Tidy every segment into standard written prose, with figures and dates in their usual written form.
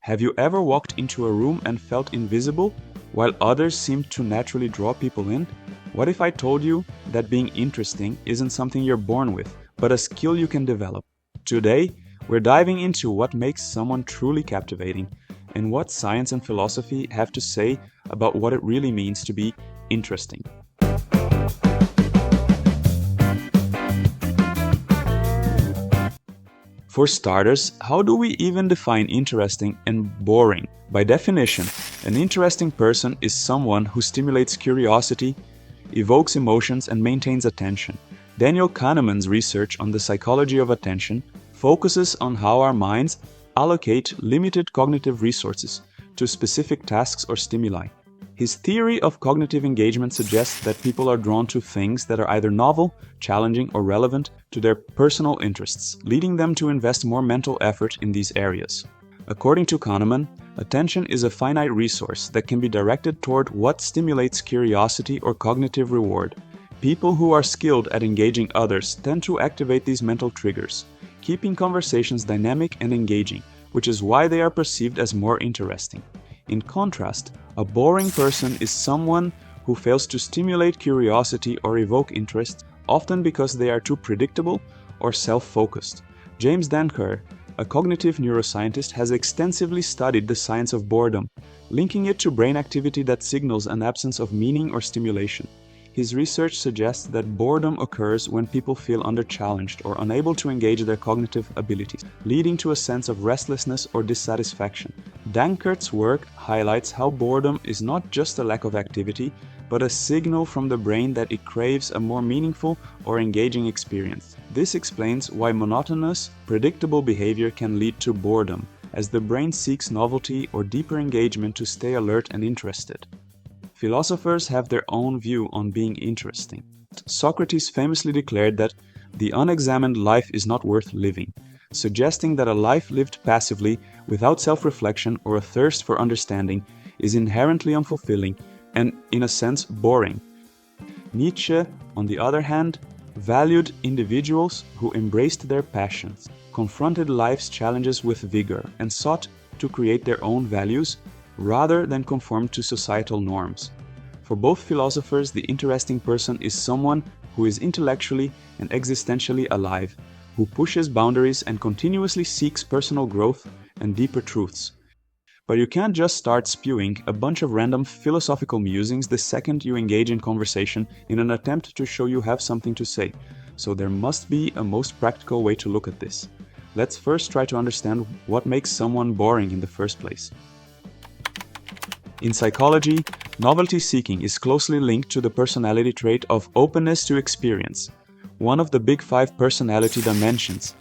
Have you ever walked into a room and felt invisible, while others seemed to naturally draw people in? What if I told you that being interesting isn't something you're born with, but a skill you can develop? Today, we're diving into what makes someone truly captivating, and what science and philosophy have to say about what it really means to be interesting. For starters, how do we even define interesting and boring? By definition, an interesting person is someone who stimulates curiosity, evokes emotions, and maintains attention. Daniel Kahneman's research on the psychology of attention focuses on how our minds allocate limited cognitive resources to specific tasks or stimuli. His theory of cognitive engagement suggests that people are drawn to things that are either novel, challenging, or relevant to their personal interests, leading them to invest more mental effort in these areas. According to Kahneman, attention is a finite resource that can be directed toward what stimulates curiosity or cognitive reward. People who are skilled at engaging others tend to activate these mental triggers, keeping conversations dynamic and engaging, which is why they are perceived as more interesting. In contrast, a boring person is someone who fails to stimulate curiosity or evoke interest, often because they are too predictable or self-focused. James Danker, a cognitive neuroscientist, has extensively studied the science of boredom, linking it to brain activity that signals an absence of meaning or stimulation. His research suggests that boredom occurs when people feel under-challenged or unable to engage their cognitive abilities, leading to a sense of restlessness or dissatisfaction. Dankert's work highlights how boredom is not just a lack of activity, but a signal from the brain that it craves a more meaningful or engaging experience. This explains why monotonous, predictable behavior can lead to boredom, as the brain seeks novelty or deeper engagement to stay alert and interested. Philosophers have their own view on being interesting. Socrates famously declared that the unexamined life is not worth living, suggesting that a life lived passively, without self-reflection or a thirst for understanding, is inherently unfulfilling and, in a sense, boring. Nietzsche, on the other hand, valued individuals who embraced their passions, confronted life's challenges with vigor, and sought to create their own values rather than conform to societal norms. For both philosophers, the interesting person is someone who is intellectually and existentially alive, who pushes boundaries and continuously seeks personal growth and deeper truths. But you can't just start spewing a bunch of random philosophical musings the second you engage in conversation in an attempt to show you have something to say, so there must be a most practical way to look at this. Let's first try to understand what makes someone boring in the first place. In psychology, novelty-seeking is closely linked to the personality trait of openness to experience, one of the big 5 personality dimensions.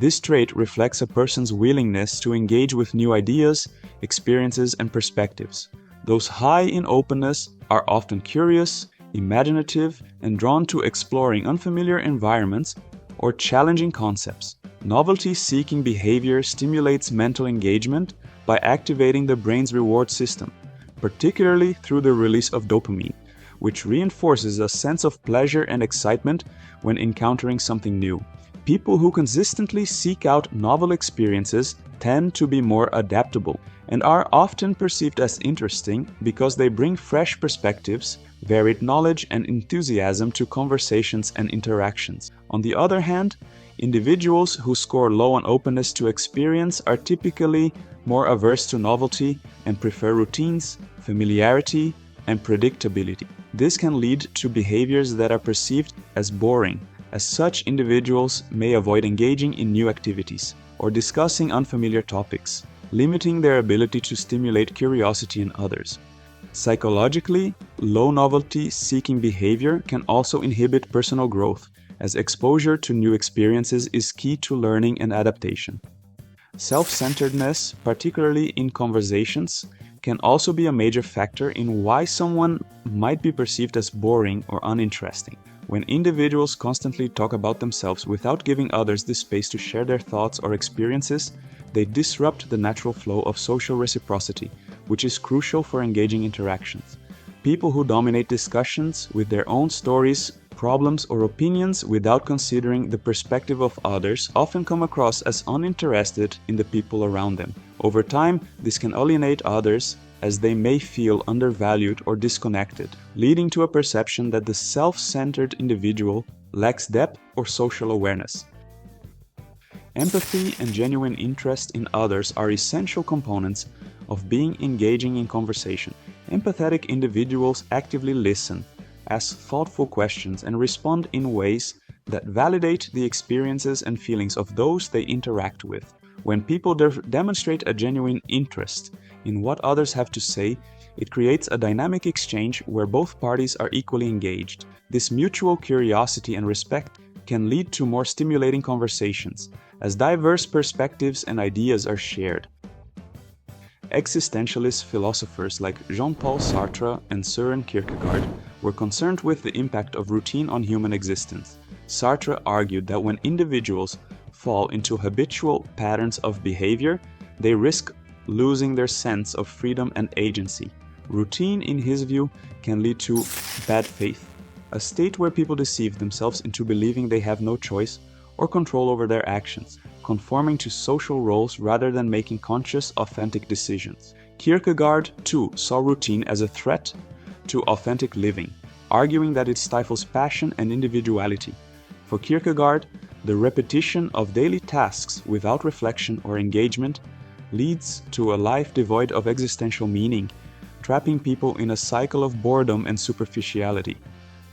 This trait reflects a person's willingness to engage with new ideas, experiences, and perspectives. Those high in openness are often curious, imaginative, and drawn to exploring unfamiliar environments or challenging concepts. Novelty-seeking behavior stimulates mental engagement by activating the brain's reward system, particularly through the release of dopamine, which reinforces a sense of pleasure and excitement when encountering something new. People who consistently seek out novel experiences tend to be more adaptable and are often perceived as interesting because they bring fresh perspectives, varied knowledge, and enthusiasm to conversations and interactions. On the other hand, individuals who score low on openness to experience are typically more averse to novelty and prefer routines, familiarity, and predictability. This can lead to behaviors that are perceived as boring, as such individuals may avoid engaging in new activities or discussing unfamiliar topics, limiting their ability to stimulate curiosity in others. Psychologically, low novelty-seeking behavior can also inhibit personal growth, as exposure to new experiences is key to learning and adaptation. Self-centeredness, particularly in conversations, can also be a major factor in why someone might be perceived as boring or uninteresting. When individuals constantly talk about themselves without giving others the space to share their thoughts or experiences, they disrupt the natural flow of social reciprocity, which is crucial for engaging interactions. People who dominate discussions with their own stories, problems, or opinions without considering the perspective of others often come across as uninterested in the people around them, Over time, this can alienate others as they may feel undervalued or disconnected, leading to a perception that the self-centered individual lacks depth or social awareness. Empathy and genuine interest in others are essential components of being engaging in conversation. Empathetic individuals actively listen, ask thoughtful questions, and respond in ways that validate the experiences and feelings of those they interact with. When people demonstrate a genuine interest in what others have to say, it creates a dynamic exchange where both parties are equally engaged. This mutual curiosity and respect can lead to more stimulating conversations, as diverse perspectives and ideas are shared. Existentialist philosophers like Jean-Paul Sartre and Søren Kierkegaard were concerned with the impact of routine on human existence. Sartre argued that when individuals fall into habitual patterns of behavior, they risk losing their sense of freedom and agency. Routine, in his view, can lead to bad faith, a state where people deceive themselves into believing they have no choice or control over their actions, conforming to social roles rather than making conscious, authentic decisions. Kierkegaard, too, saw routine as a threat to authentic living, arguing that it stifles passion and individuality. For Kierkegaard, the repetition of daily tasks without reflection or engagement leads to a life devoid of existential meaning, trapping people in a cycle of boredom and superficiality.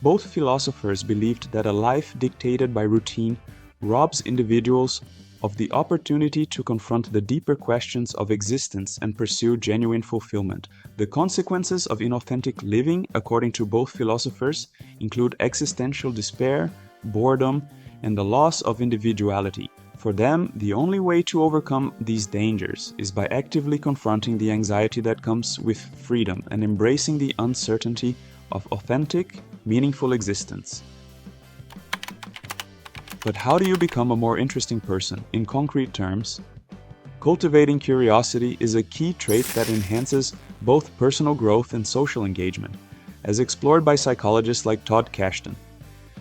Both philosophers believed that a life dictated by routine robs individuals of the opportunity to confront the deeper questions of existence and pursue genuine fulfillment. The consequences of inauthentic living, according to both philosophers, include existential despair, boredom, and the loss of individuality. For them, the only way to overcome these dangers is by actively confronting the anxiety that comes with freedom and embracing the uncertainty of authentic, meaningful existence. But how do you become a more interesting person? In concrete terms, cultivating curiosity is a key trait that enhances both personal growth and social engagement, as explored by psychologists like Todd Kashdan.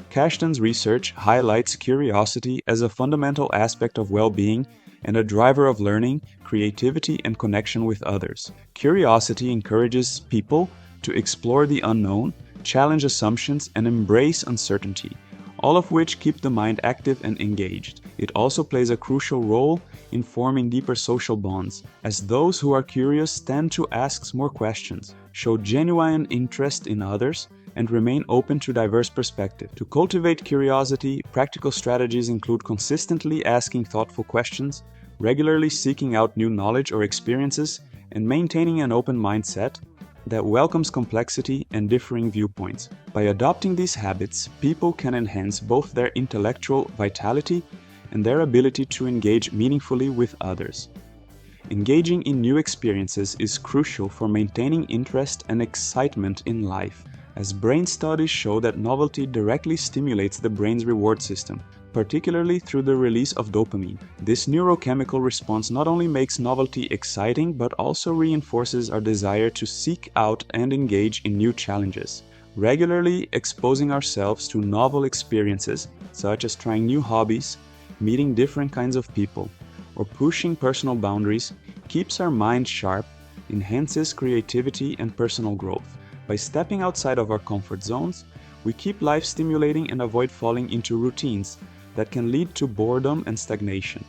Kashdan's research highlights curiosity as a fundamental aspect of well-being and a driver of learning, creativity, and connection with others. Curiosity encourages people to explore the unknown, challenge assumptions, and embrace uncertainty, all of which keep the mind active and engaged. It also plays a crucial role in forming deeper social bonds, as those who are curious tend to ask more questions, show genuine interest in others, and remain open to diverse perspectives. To cultivate curiosity, practical strategies include consistently asking thoughtful questions, regularly seeking out new knowledge or experiences, and maintaining an open mindset that welcomes complexity and differing viewpoints. By adopting these habits, people can enhance both their intellectual vitality and their ability to engage meaningfully with others. Engaging in new experiences is crucial for maintaining interest and excitement in life, as brain studies show that novelty directly stimulates the brain's reward system, particularly through the release of dopamine. This neurochemical response not only makes novelty exciting, but also reinforces our desire to seek out and engage in new challenges. Regularly exposing ourselves to novel experiences, such as trying new hobbies, meeting different kinds of people, or pushing personal boundaries, keeps our mind sharp, enhances creativity and personal growth. By stepping outside of our comfort zones, we keep life stimulating and avoid falling into routines that can lead to boredom and stagnation.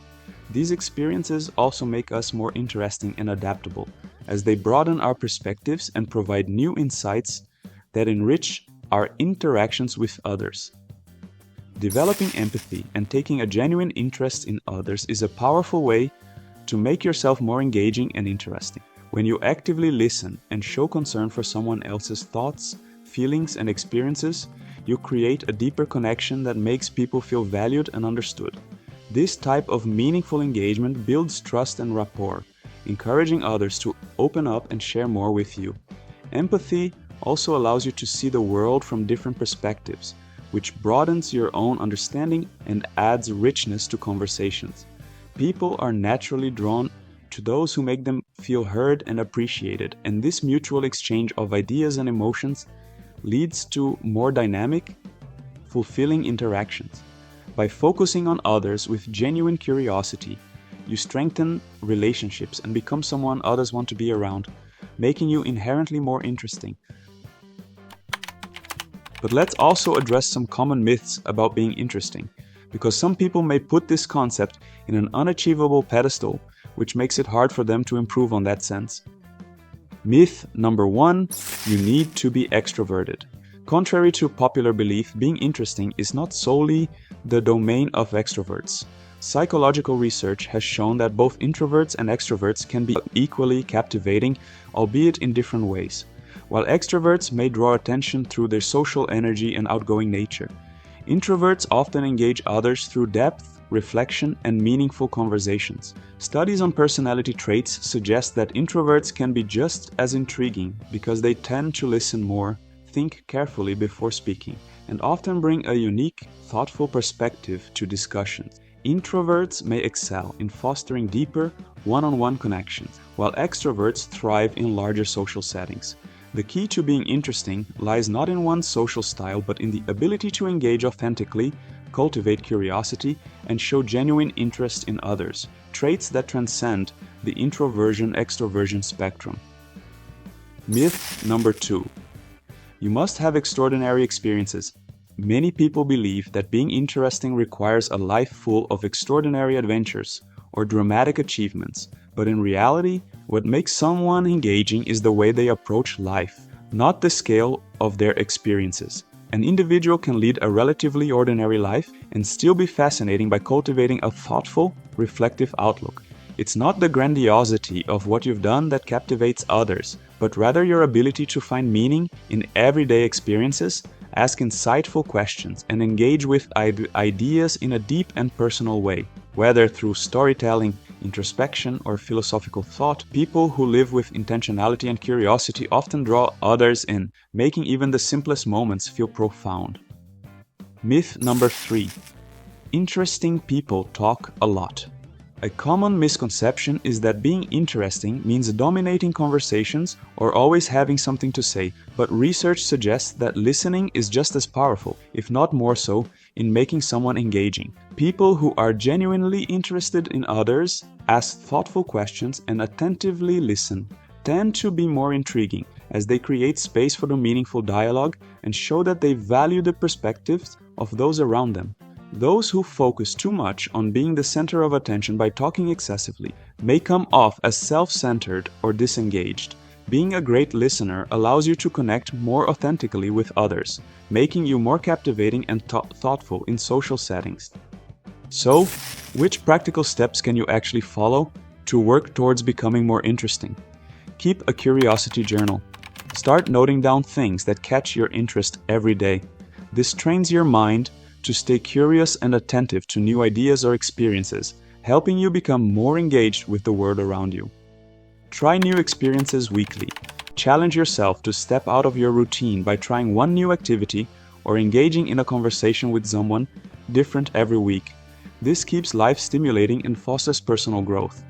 These experiences also make us more interesting and adaptable, as they broaden our perspectives and provide new insights that enrich our interactions with others. Developing empathy and taking a genuine interest in others is a powerful way to make yourself more engaging and interesting. When you actively listen and show concern for someone else's thoughts, feelings, and experiences, you create a deeper connection that makes people feel valued and understood. This type of meaningful engagement builds trust and rapport, encouraging others to open up and share more with you. Empathy also allows you to see the world from different perspectives, which broadens your own understanding and adds richness to conversations. People are naturally drawn to those who make them feel heard and appreciated, and this mutual exchange of ideas and emotions leads to more dynamic, fulfilling interactions. By focusing on others with genuine curiosity, You strengthen relationships and become someone others want to be around, making you inherently more interesting. But let's also address some common myths about being interesting, because some people may put this concept in an unachievable pedestal, which makes it hard for them to improve on that sense. Myth number 1, you need to be extroverted. Contrary to popular belief, being interesting is not solely the domain of extroverts. Psychological research has shown that both introverts and extroverts can be equally captivating, albeit in different ways. While extroverts may draw attention through their social energy and outgoing nature, introverts often engage others through depth, reflection, and meaningful conversations. Studies on personality traits suggest that introverts can be just as intriguing because they tend to listen more, think carefully before speaking, and often bring a unique, thoughtful perspective to discussions. Introverts may excel in fostering deeper, one-on-one connections, while extroverts thrive in larger social settings. The key to being interesting lies not in one's social style, but in the ability to engage authentically, cultivate curiosity, and show genuine interest in others, traits that transcend the introversion-extroversion spectrum. Myth number 2. You must have extraordinary experiences. Many people believe that being interesting requires a life full of extraordinary adventures or dramatic achievements, but in reality, what makes someone engaging is the way they approach life, not the scale of their experiences. An individual can lead a relatively ordinary life and still be fascinating by cultivating a thoughtful, reflective outlook. It's not the grandiosity of what you've done that captivates others, but rather your ability to find meaning in everyday experiences, ask insightful questions, and engage with ideas in a deep and personal way. Whether through storytelling, introspection, or philosophical thought, people who live with intentionality and curiosity often draw others in, making even the simplest moments feel profound. Myth number 3. Interesting people talk a lot. A common misconception is that being interesting means dominating conversations or always having something to say, but research suggests that listening is just as powerful, if not more so, in making someone engaging. People who are genuinely interested in others, ask thoughtful questions, and attentively listen tend to be more intriguing, as they create space for the meaningful dialogue and show that they value the perspectives of those around them. Those who focus too much on being the center of attention by talking excessively may come off as self-centered or disengaged. Being a great listener allows you to connect more authentically with others, making you more captivating and thoughtful in social settings. So, which practical steps can you actually follow to work towards becoming more interesting? Keep a curiosity journal. Start noting down things that catch your interest every day. This trains your mind to stay curious and attentive to new ideas or experiences, helping you become more engaged with the world around you. Try new experiences weekly. Challenge yourself to step out of your routine by trying one new activity or engaging in a conversation with someone different every week. This keeps life stimulating and fosters personal growth.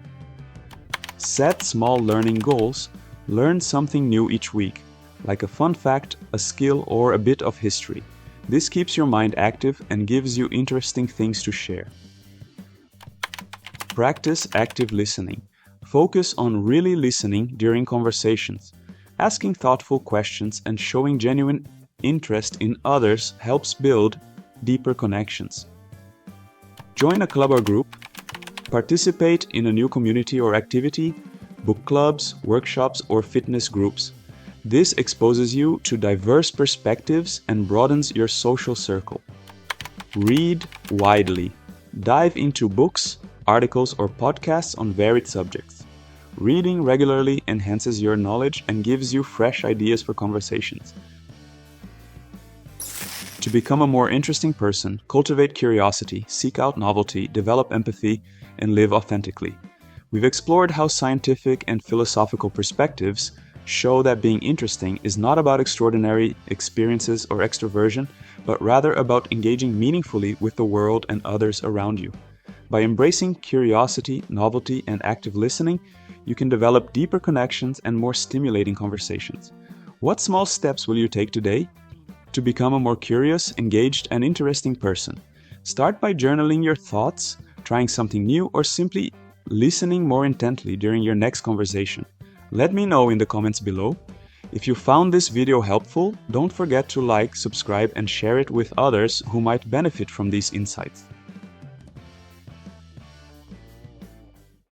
Set small learning goals. Learn something new each week, like a fun fact, a skill, or a bit of history. This keeps your mind active and gives you interesting things to share. Practice active listening. Focus on really listening during conversations. Asking thoughtful questions and showing genuine interest in others helps build deeper connections. Join a club or group. Participate in a new community or activity, book clubs, workshops, or fitness groups. This exposes you to diverse perspectives and broadens your social circle. Read widely. Dive into books, articles, or podcasts on varied subjects. Reading regularly enhances your knowledge and gives you fresh ideas for conversations. To become a more interesting person, cultivate curiosity, seek out novelty, develop empathy, and live authentically. We've explored how scientific and philosophical perspectives show that being interesting is not about extraordinary experiences or extroversion, but rather about engaging meaningfully with the world and others around you. By embracing curiosity, novelty, and active listening, you can develop deeper connections and more stimulating conversations. What small steps will you take today to become a more curious, engaged, and interesting person? Start by journaling your thoughts, trying something new, or simply listening more intently during your next conversation. Let me know in the comments below. If you found this video helpful, don't forget to like, subscribe, and share it with others who might benefit from these insights.